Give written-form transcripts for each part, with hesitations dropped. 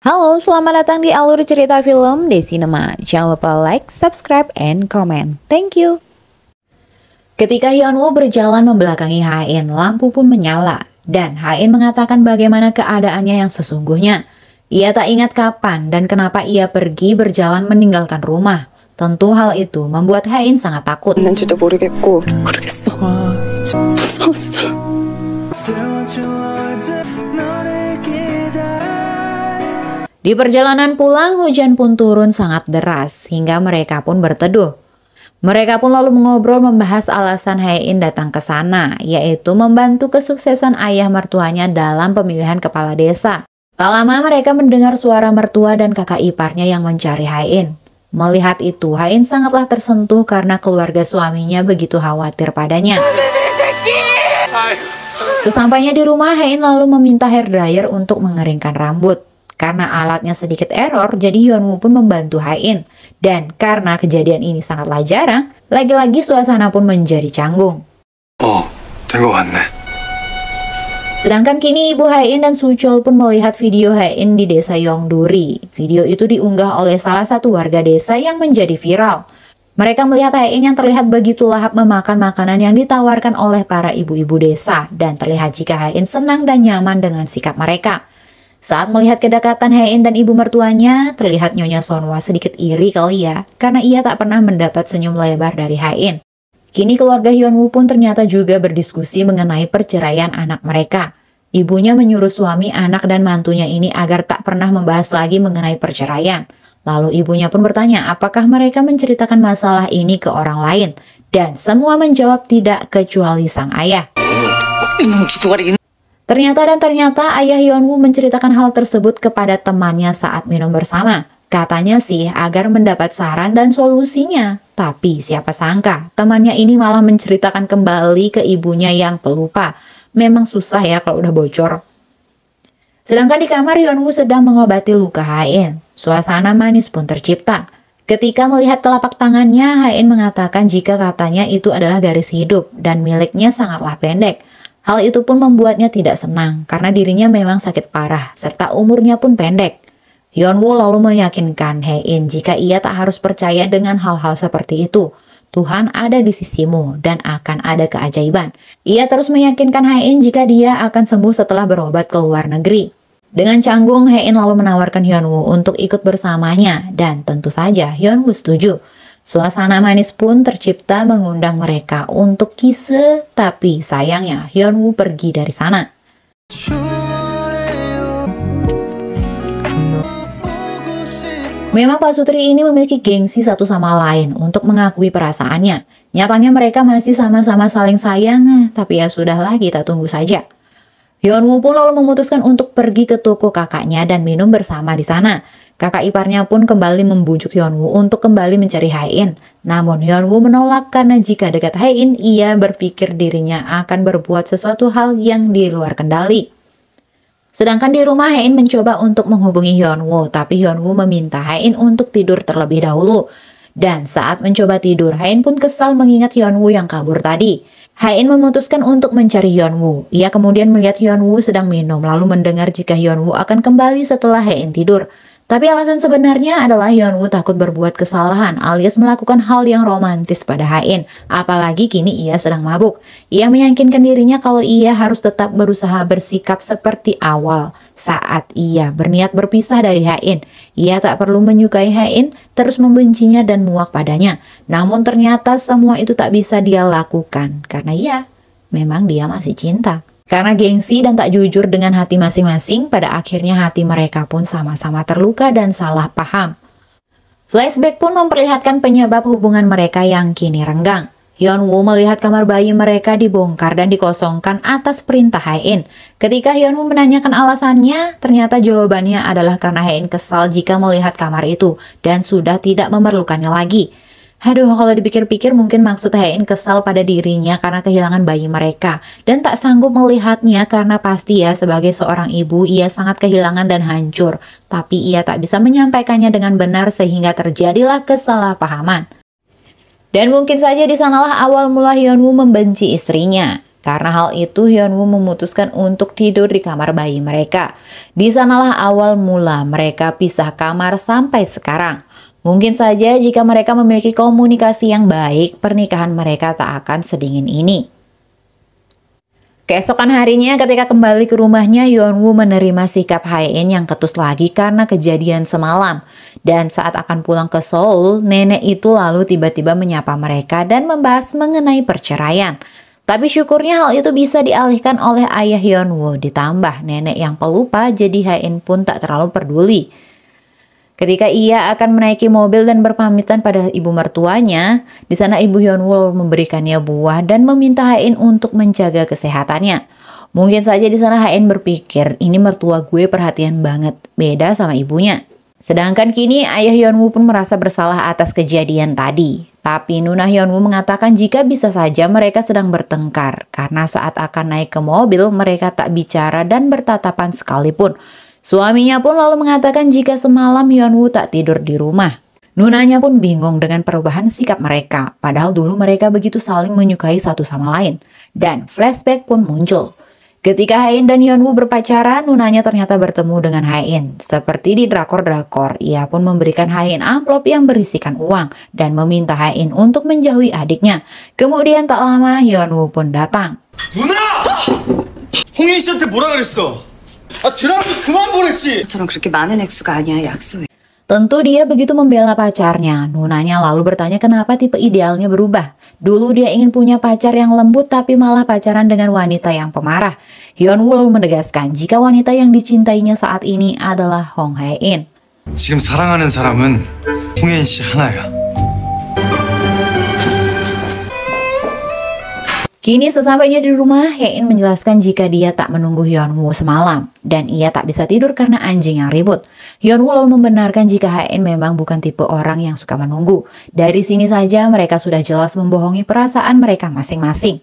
Halo, selamat datang di Alur Cerita Film Desinema. Jangan lupa like, subscribe, and comment. Thank you. Ketika Hyunwoo berjalan membelakangi Ha-in, lampu pun menyala. Dan Ha-in mengatakan bagaimana keadaannya yang sesungguhnya. Ia tak ingat kapan dan kenapa ia pergi berjalan meninggalkan rumah. Tentu hal itu membuat Ha-in sangat takut. 있는지도 모르겠어. 무서워 진짜. Di perjalanan pulang, hujan pun turun sangat deras, hingga mereka pun berteduh. Mereka pun lalu mengobrol membahas alasan Ha-in datang ke sana, yaitu membantu kesuksesan ayah mertuanya dalam pemilihan kepala desa. Tak lama mereka mendengar suara mertua dan kakak iparnya yang mencari Ha-in. Melihat itu, Ha-in sangatlah tersentuh karena keluarga suaminya begitu khawatir padanya. Sesampainya di rumah, Ha-in lalu meminta hairdryer untuk mengeringkan rambut. Karena alatnya sedikit error, jadi Hyunwoo pun membantu Ha-in. Dan karena kejadian ini sangatlah jarang, lagi-lagi suasana pun menjadi canggung. 된 것 같네. Sedangkan kini ibu Ha-in dan Suchol pun melihat video Ha-in di desa Yongduri. Video itu diunggah oleh salah satu warga desa yang menjadi viral. Mereka melihat Ha-in yang terlihat begitu lahap memakan makanan yang ditawarkan oleh para ibu-ibu desa. Dan terlihat jika Ha-in senang dan nyaman dengan sikap mereka. Saat melihat kedekatan Ha-in dan ibu mertuanya, terlihat Nyonya Sonwa sedikit iri kali ya, karena ia tak pernah mendapat senyum lebar dari Ha-in. Kini keluarga Hyunwoo pun ternyata juga berdiskusi mengenai perceraian anak mereka. Ibunya menyuruh suami, anak, dan mantunya ini agar tak pernah membahas lagi mengenai perceraian. Lalu ibunya pun bertanya apakah mereka menceritakan masalah ini ke orang lain. Dan semua menjawab tidak kecuali sang ayah. Ternyata ayah Hyunwoo menceritakan hal tersebut kepada temannya saat minum bersama. Katanya sih agar mendapat saran dan solusinya. Tapi siapa sangka temannya ini malah menceritakan kembali ke ibunya yang pelupa. Memang susah ya kalau udah bocor. Sedangkan di kamar Hyunwoo sedang mengobati luka Ha-in. Suasana manis pun tercipta. Ketika melihat telapak tangannya, Ha-in mengatakan jika katanya itu adalah garis hidup dan miliknya sangatlah pendek. Hal itu pun membuatnya tidak senang karena dirinya memang sakit parah serta umurnya pun pendek. Hyunwoo lalu meyakinkan Ha-in jika ia tak harus percaya dengan hal-hal seperti itu. Tuhan ada di sisimu dan akan ada keajaiban. Ia terus meyakinkan Ha-in jika dia akan sembuh setelah berobat ke luar negeri. Dengan canggung, Ha-in lalu menawarkan Hyunwoo untuk ikut bersamanya dan tentu saja Hyunwoo setuju. Suasana manis pun tercipta mengundang mereka untuk kisah, tapi sayangnya Hyunwoo pergi dari sana. Memang Pak Sutri ini memiliki gengsi satu sama lain untuk mengakui perasaannya. Nyatanya mereka masih sama-sama saling sayang, tapi ya sudahlah, kita tunggu saja. Hyunwoo pun lalu memutuskan untuk pergi ke toko kakaknya dan minum bersama di sana. Kakak iparnya pun kembali membujuk Hyunwoo untuk kembali mencari Ha-in. Namun Hyunwoo menolak karena jika dekat Ha-in, ia berpikir dirinya akan berbuat sesuatu hal yang di luar kendali. Sedangkan di rumah Ha-in mencoba untuk menghubungi Hyunwoo, tapi Hyunwoo meminta Ha-in untuk tidur terlebih dahulu. Dan saat mencoba tidur, Ha-in pun kesal mengingat Hyunwoo yang kabur tadi. Ha-in memutuskan untuk mencari Hyunwoo. Ia kemudian melihat Hyunwoo sedang minum, lalu mendengar jika Hyunwoo akan kembali setelah Ha-in tidur. Tapi alasan sebenarnya adalah Hyunwoo takut berbuat kesalahan alias melakukan hal yang romantis pada Ha-in. Apalagi kini ia sedang mabuk. Ia meyakinkan dirinya kalau ia harus tetap berusaha bersikap seperti awal saat ia berniat berpisah dari Ha-in. Ia tak perlu menyukai Ha-in, terus membencinya dan muak padanya. Namun ternyata semua itu tak bisa dia lakukan karena ya, memang dia masih cinta. Karena gengsi dan tak jujur dengan hati masing-masing, pada akhirnya hati mereka pun sama-sama terluka dan salah paham. Flashback pun memperlihatkan penyebab hubungan mereka yang kini renggang. Hyunwoo melihat kamar bayi mereka dibongkar dan dikosongkan atas perintah Ha-in. Ketika Hyunwoo menanyakan alasannya, ternyata jawabannya adalah karena Ha-in kesal jika melihat kamar itu dan sudah tidak memerlukannya lagi. Aduh, kalau dipikir-pikir mungkin maksud Ha-in kesal pada dirinya karena kehilangan bayi mereka dan tak sanggup melihatnya karena pasti ya sebagai seorang ibu ia sangat kehilangan dan hancur. Tapi ia tak bisa menyampaikannya dengan benar sehingga terjadilah kesalahpahaman. Dan mungkin saja di sanalah awal mula Hyunwoo membenci istrinya. Karena hal itu, Hyunwoo memutuskan untuk tidur di kamar bayi mereka. Di sanalah awal mula mereka pisah kamar sampai sekarang. Mungkin saja jika mereka memiliki komunikasi yang baik, pernikahan mereka tak akan sedingin ini. Keesokan harinya ketika kembali ke rumahnya, Hyunwoo menerima sikap Hae-in yang ketus lagi karena kejadian semalam. Dan saat akan pulang ke Seoul, nenek itu lalu tiba-tiba menyapa mereka dan membahas mengenai perceraian. Tapi syukurnya hal itu bisa dialihkan oleh ayah Hyunwoo, ditambah nenek yang pelupa, jadi Hae-in pun tak terlalu peduli. Ketika ia akan menaiki mobil dan berpamitan pada ibu mertuanya, di sana ibu Hyunwoo memberikannya buah dan meminta Hae-in untuk menjaga kesehatannya. Mungkin saja di sana Hae-in berpikir, ini mertua gue perhatian banget, beda sama ibunya. Sedangkan kini ayah Hyunwoo pun merasa bersalah atas kejadian tadi. Tapi Nuna Hyunwoo mengatakan jika bisa saja mereka sedang bertengkar, karena saat akan naik ke mobil mereka tak bicara dan bertatapan sekalipun. Suaminya pun lalu mengatakan jika semalam Hyunwoo tak tidur di rumah. Nunanya pun bingung dengan perubahan sikap mereka, padahal dulu mereka begitu saling menyukai satu sama lain. Dan flashback pun muncul. Ketika Hae-in dan Hyunwoo berpacaran, Nunanya ternyata bertemu dengan Hae-in. Seperti di drakor-drakor, ia pun memberikan Hae-in amplop yang berisikan uang dan meminta Hae-in untuk menjauhi adiknya. Kemudian tak lama Hyunwoo pun datang. 누나! 홍인 씨한테 뭐라 그랬어? 드라마 그만 보냈지. 저처럼 그렇게 많은 액수가 아니야, 약속해. Tentu dia begitu membela pacarnya. Nunanya lalu bertanya kenapa tipe idealnya berubah. Dulu dia ingin punya pacar yang lembut tapi malah pacaran dengan wanita yang pemarah. Hyunwoo lalu menegaskan jika wanita yang dicintainya saat ini adalah Hong Hae-in. 지금 사랑하는 사람은 홍인 씨 하나야. Kini sesampainya di rumah, Hae-in menjelaskan jika dia tak menunggu Hyunwoo semalam dan ia tak bisa tidur karena anjing yang ribut. Hyunwoo lalu membenarkan jika Hae-in memang bukan tipe orang yang suka menunggu. Dari sini saja mereka sudah jelas membohongi perasaan mereka masing-masing.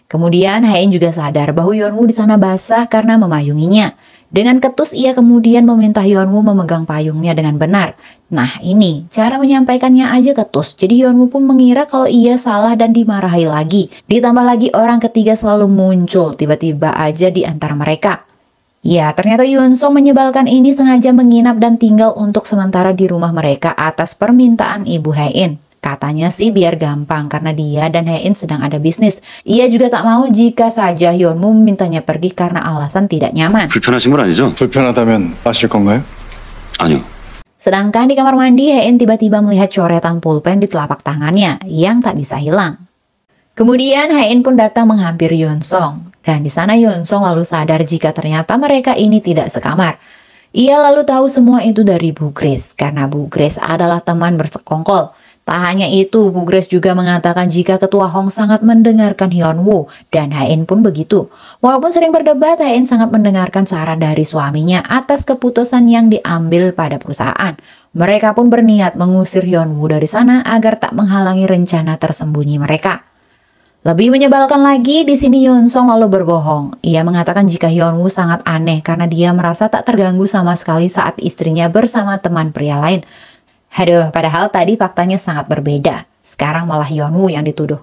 Kemudian Hae-in juga sadar bahwa Hyunwoo di sana basah karena memayunginya. Dengan ketus ia kemudian meminta Hyunwoo memegang payungnya dengan benar. Nah ini, cara menyampaikannya aja ketus. Jadi Hyunwoo pun mengira kalau ia salah dan dimarahi lagi. Ditambah lagi orang ketiga selalu muncul tiba-tiba aja di antara mereka. Ya, ternyata Yunsong menyebalkan ini sengaja menginap dan tinggal untuk sementara di rumah mereka atas permintaan ibu Hae-in. Katanya sih biar gampang karena dia dan Hae-in sedang ada bisnis. Ia juga tak mau jika saja Hyunwoo memintanya pergi karena alasan tidak nyaman. 불편하신 건 아니죠? 불편하다면 마실 건가요? 아니요. Sedangkan di kamar mandi, Hae-in tiba-tiba melihat coretan pulpen di telapak tangannya yang tak bisa hilang. Kemudian Hae-in pun datang menghampiri Yunsong. Dan di sana Yunsong lalu sadar jika ternyata mereka ini tidak sekamar. Ia lalu tahu semua itu dari Bu Grace karena Bu Grace adalah teman bersekongkol. Tak hanya itu, Bu Grace juga mengatakan jika Ketua Hong sangat mendengarkan Hyunwoo dan Hae-in pun begitu. Walaupun sering berdebat, Hae-in sangat mendengarkan saran dari suaminya atas keputusan yang diambil pada perusahaan. Mereka pun berniat mengusir Hyunwoo dari sana agar tak menghalangi rencana tersembunyi mereka. Lebih menyebalkan lagi, di sini Yunsong lalu berbohong. Ia mengatakan jika Hyunwoo sangat aneh karena dia merasa tak terganggu sama sekali saat istrinya bersama teman pria lain. Aduh, padahal tadi faktanya sangat berbeda. Sekarang malah Hyunwoo yang dituduh.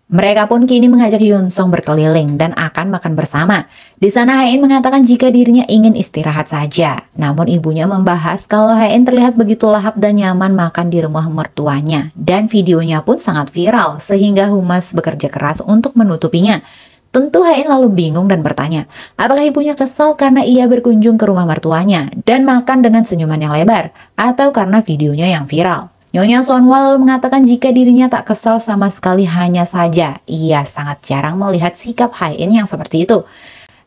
Mereka pun kini mengajak Yunsong berkeliling dan akan makan bersama. Di sana Hae-in mengatakan jika dirinya ingin istirahat saja. Namun ibunya membahas kalau Hae-in terlihat begitu lahap dan nyaman makan di rumah mertuanya. Dan videonya pun sangat viral sehingga Humas bekerja keras untuk menutupinya. Tentu Hae-in lalu bingung dan bertanya, apakah ibunya kesal karena ia berkunjung ke rumah mertuanya dan makan dengan senyuman yang lebar, atau karena videonya yang viral. Nyonya Sonhwa lalu mengatakan jika dirinya tak kesal sama sekali, hanya saja ia sangat jarang melihat sikap Hae-in yang seperti itu.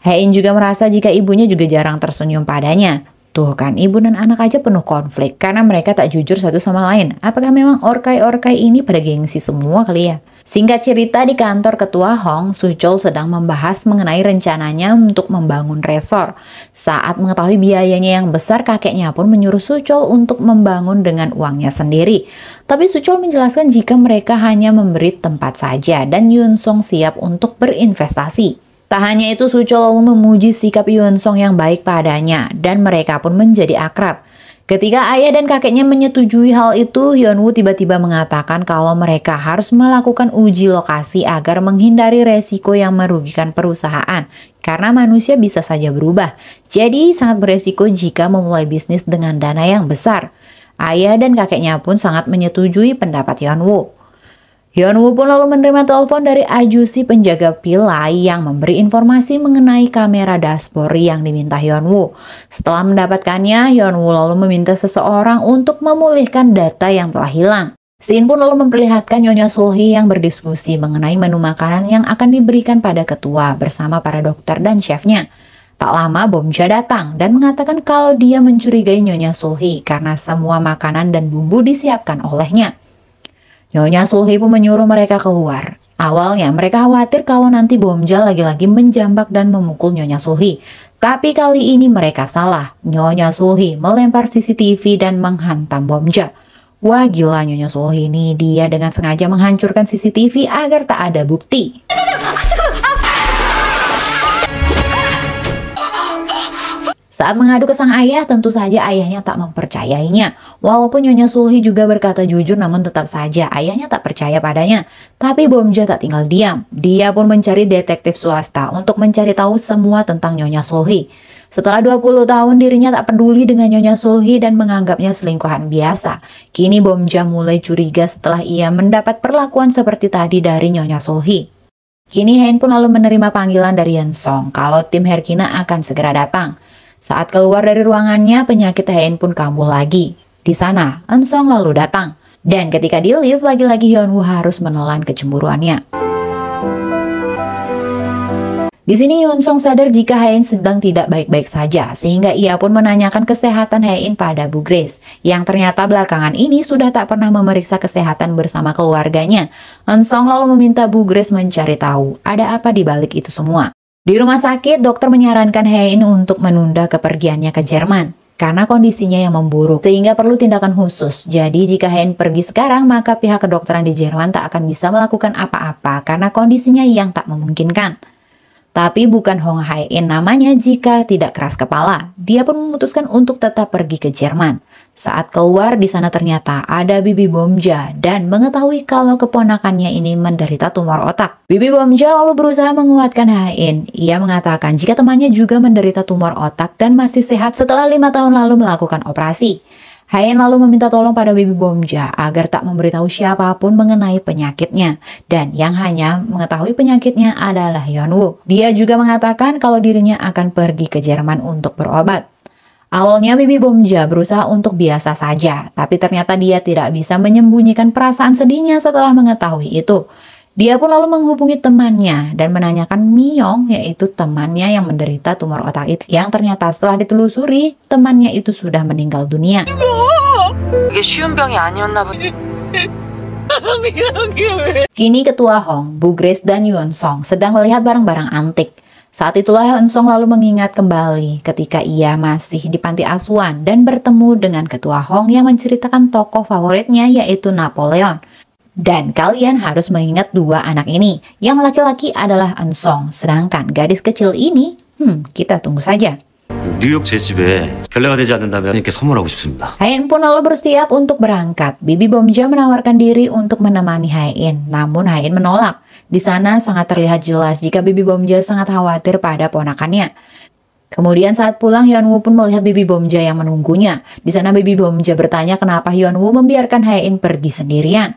Hae-in juga merasa jika ibunya juga jarang tersenyum padanya. Tuh kan, ibu dan anak aja penuh konflik karena mereka tak jujur satu sama lain. Apakah memang orkai-orkai ini pada gengsi semua kali ya? Singkat cerita, di kantor Ketua Hong, Suchol sedang membahas mengenai rencananya untuk membangun resor. Saat mengetahui biayanya yang besar, kakeknya pun menyuruh Suchol untuk membangun dengan uangnya sendiri. Tapi Suchol menjelaskan jika mereka hanya memberi tempat saja dan Yunsong siap untuk berinvestasi. Tak hanya itu, Suchol lalu memuji sikap Yunsong yang baik padanya dan mereka pun menjadi akrab. Ketika ayah dan kakeknya menyetujui hal itu, Hyunwoo tiba-tiba mengatakan kalau mereka harus melakukan uji lokasi agar menghindari resiko yang merugikan perusahaan. Karena manusia bisa saja berubah, jadi sangat beresiko jika memulai bisnis dengan dana yang besar. Ayah dan kakeknya pun sangat menyetujui pendapat Hyunwoo. Hyunwoo pun lalu menerima telepon dari Aju, si penjaga villa yang memberi informasi mengenai kamera dashboard yang diminta Hyunwoo. Setelah mendapatkannya, Hyunwoo lalu meminta seseorang untuk memulihkan data yang telah hilang. Scene pun lalu memperlihatkan Nyonya Sulhi yang berdiskusi mengenai menu makanan yang akan diberikan pada ketua bersama para dokter dan chefnya. Tak lama Bomja datang dan mengatakan kalau dia mencurigai Nyonya Sulhi karena semua makanan dan bumbu disiapkan olehnya. Nyonya Sulhi pun menyuruh mereka keluar. Awalnya mereka khawatir kalau nanti Bomja lagi-lagi menjambak dan memukul Nyonya Sulhi. Tapi kali ini mereka salah. Nyonya Sulhi melempar CCTV dan menghantam Bomja. Wah, gila Nyonya Sulhi ini, dia dengan sengaja menghancurkan CCTV agar tak ada bukti. Saat mengadu ke sang ayah, tentu saja ayahnya tak mempercayainya. Walaupun Nyonya Sulhi juga berkata jujur, namun tetap saja ayahnya tak percaya padanya. Tapi Bomja tak tinggal diam. Dia pun mencari detektif swasta untuk mencari tahu semua tentang Nyonya Sulhi. Setelah 20 tahun dirinya tak peduli dengan Nyonya Sulhi dan menganggapnya selingkuhan biasa. Kini Bomja mulai curiga setelah ia mendapat perlakuan seperti tadi dari Nyonya Sulhi. Kini Hein pun lalu menerima panggilan dari Yeonsong kalau tim Herkina akan segera datang. Saat keluar dari ruangannya, penyakit Hein pun kambuh lagi. Di sana, Yeonsong lalu datang. Dan ketika di lift, lagi-lagi Hyunwoo harus menelan kecemburuannya. Di sini Yeonsong sadar jika Hein sedang tidak baik-baik saja, sehingga ia pun menanyakan kesehatan Hein pada Bu Grace, yang ternyata belakangan ini sudah tak pernah memeriksa kesehatan bersama keluarganya. Yeonsong lalu meminta Bu Grace mencari tahu ada apa di balik itu semua. Di rumah sakit, dokter menyarankan Hein untuk menunda kepergiannya ke Jerman karena kondisinya yang memburuk sehingga perlu tindakan khusus. Jadi jika Hein pergi sekarang, maka pihak kedokteran di Jerman tak akan bisa melakukan apa-apa karena kondisinya yang tak memungkinkan. Tapi bukan Hong Hae-in namanya jika tidak keras kepala. Dia pun memutuskan untuk tetap pergi ke Jerman. Saat keluar, di sana ternyata ada Bibi Bomja dan mengetahui kalau keponakannya ini menderita tumor otak. Bibi Bomja lalu berusaha menguatkan Hae-in. Ia mengatakan jika temannya juga menderita tumor otak dan masih sehat setelah 5 tahun lalu melakukan operasi. Hae-in lalu meminta tolong pada Bibi Bomja agar tak memberitahu siapapun mengenai penyakitnya. Dan yang hanya mengetahui penyakitnya adalah Hyunwoo. Dia juga mengatakan kalau dirinya akan pergi ke Jerman untuk berobat. Awalnya Bibi Bomja berusaha untuk biasa saja, tapi ternyata dia tidak bisa menyembunyikan perasaan sedihnya setelah mengetahui itu. Dia pun lalu menghubungi temannya dan menanyakan Myong, yaitu temannya yang menderita tumor otak itu. Yang ternyata setelah ditelusuri, temannya itu sudah meninggal dunia. Kini ketua Hong, Bu Grace dan Yeonsong sedang melihat barang-barang antik. Saat itulah Yeonsong lalu mengingat kembali ketika ia masih di panti asuhan dan bertemu dengan ketua Hong yang menceritakan tokoh favoritnya yaitu Napoleon. Dan kalian harus mengingat dua anak ini. Yang laki-laki adalah Yeonsong, sedangkan gadis kecil ini, kita tunggu saja. 뉴욕 제 집에 결례가 되지 않는다면 이렇게 선물하고 싶습니다. Hae-in pun lalu bersiap untuk berangkat. Bibi Bomja menawarkan diri untuk menemani Hae-in, namun Hae-in menolak. Di sana sangat terlihat jelas jika Bibi Bomja sangat khawatir pada ponakannya. Kemudian saat pulang, Hyunwoo pun melihat Bibi Bomja yang menunggunya. Di sana Bibi Bomja bertanya kenapa Hyunwoo membiarkan Hae-in pergi sendirian.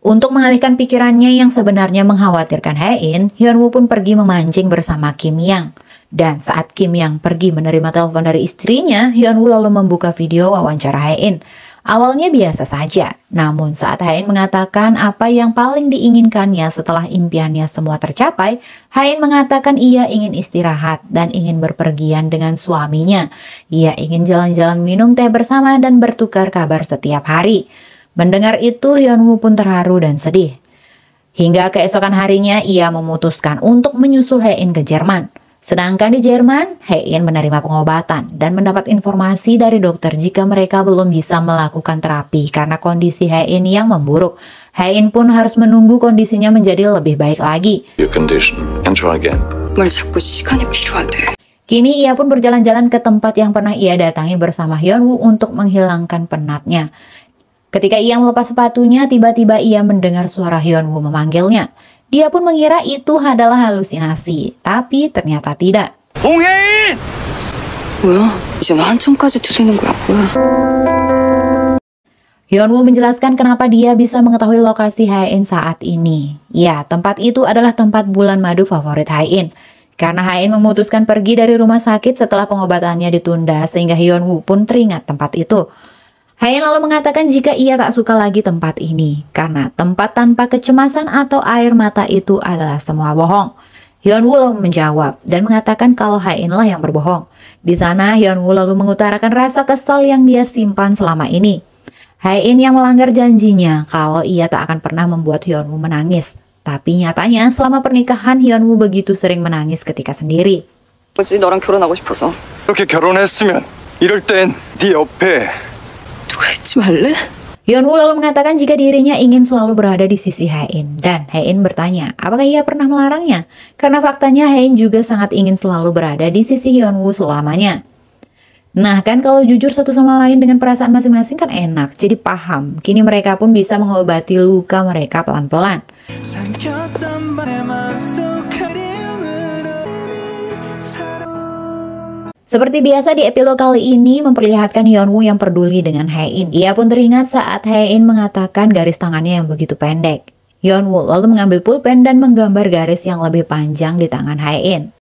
Untuk mengalihkan pikirannya yang sebenarnya mengkhawatirkan Hae-in, Hyunwoo pun pergi memancing bersama Kim Yang. Dan saat Kim Yang pergi menerima telepon dari istrinya, Hyunwoo lalu membuka video wawancara Hae-in. Awalnya biasa saja, namun saat Hae-in mengatakan apa yang paling diinginkannya setelah impiannya semua tercapai, Hae-in mengatakan ia ingin istirahat dan ingin berpergian dengan suaminya. Ia ingin jalan-jalan minum teh bersama dan bertukar kabar setiap hari. Mendengar itu, Hyunwoo pun terharu dan sedih. Hingga keesokan harinya, ia memutuskan untuk menyusul Hae-in ke Jerman. Sedangkan di Jerman, Hae-in menerima pengobatan dan mendapat informasi dari dokter jika mereka belum bisa melakukan terapi karena kondisi Hae-in yang memburuk. Hae-in pun harus menunggu kondisinya menjadi lebih baik lagi. Your condition and try again. 뭘 자꾸 시간이 필요하대. Kini ia pun berjalan-jalan ke tempat yang pernah ia datangi bersama Hyunwoo untuk menghilangkan penatnya. Ketika ia melepas sepatunya, tiba-tiba ia mendengar suara Hyunwoo memanggilnya. Dia pun mengira itu adalah halusinasi, tapi ternyata tidak. 홍혜인! 뭐야? 이제 한참까지 들리는 거야, 뭐야? Hyunwoo menjelaskan kenapa dia bisa mengetahui lokasi Hae-in saat ini. Ya, tempat itu adalah tempat bulan madu favorit Hae-in. Karena Hae-in memutuskan pergi dari rumah sakit setelah pengobatannya ditunda, sehingga Hyunwoo pun teringat tempat itu. Hae-in lalu mengatakan jika ia tak suka lagi tempat ini, karena tempat tanpa kecemasan atau air mata itu adalah semua bohong. Hyunwoo lalu menjawab dan mengatakan kalau Hae-in lah yang berbohong. Di sana, Hyunwoo lalu mengutarakan rasa kesal yang dia simpan selama ini. Hae-in yang melanggar janjinya kalau ia tak akan pernah membuat Hyunwoo menangis. Tapi nyatanya selama pernikahan Hyunwoo begitu sering menangis ketika sendiri. 뭐지? 너랑 결혼하고 싶어서. 이렇게 결혼했으면 이럴 땐 네 옆에 누가 잊지 말래? Hyunwoo lalu mengatakan jika dirinya ingin selalu berada di sisi Hae-in. Dan Hae-in bertanya apakah ia pernah melarangnya. Karena faktanya Hae-in juga sangat ingin selalu berada di sisi Hyunwoo selamanya. Nah kan kalau jujur satu sama lain dengan perasaan masing-masing kan enak, jadi paham. Kini mereka pun bisa mengobati luka mereka pelan-pelan. Seperti biasa di epilog kali ini memperlihatkan Hyunwoo yang peduli dengan Hae-in. Ia pun teringat saat Hae-in mengatakan garis tangannya yang begitu pendek. Hyunwoo lalu mengambil pulpen dan menggambar garis yang lebih panjang di tangan Hae-in.